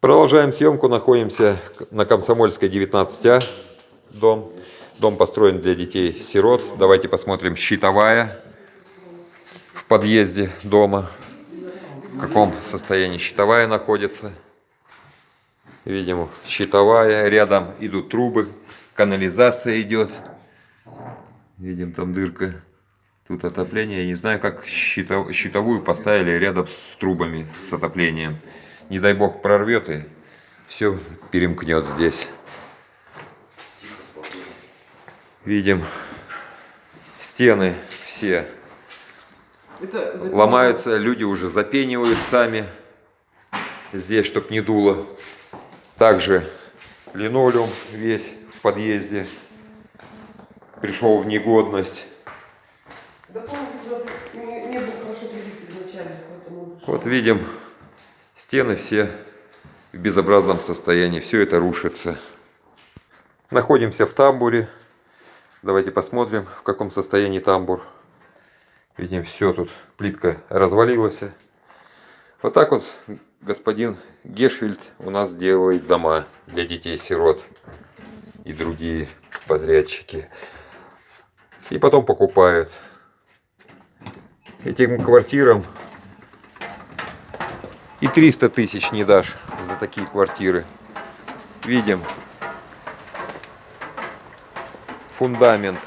Продолжаем съемку. Находимся на Комсомольской, 19А. Дом построен для детей-сирот. Давайте посмотрим. Щитовая в подъезде дома. В каком состоянии щитовая находится. Видим, щитовая. Рядом идут трубы. Канализация идет. Видим, там дырка. Тут отопление. Я не знаю, как щитовую поставили рядом с трубами, с отоплением. Не дай бог прорвет и все перемкнет здесь. Видим, стены все ломаются, люди уже запенивают сами здесь, чтобы не дуло. Также линолеум весь в подъезде пришел в негодность. Вот видим, стены все в безобразном состоянии, все это рушится. Находимся в тамбуре. Давайте посмотрим, в каком состоянии тамбур. Видим, все тут, плитка развалилась. Вот так вот господин Гешвильд у нас делает дома для детей-сирот и другие подрядчики. И потом покупают. Этим квартирам и 300 тысяч не дашь за такие квартиры. Видим, фундамент,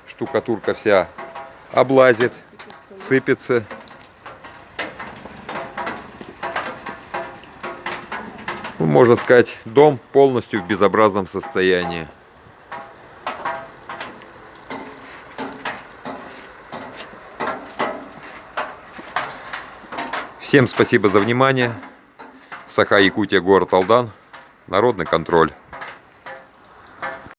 штукатурка вся облазит, сыпется. Можно сказать, дом полностью в безобразном состоянии. Всем спасибо за внимание. Саха, Якутия, город Алдан. Народный контроль.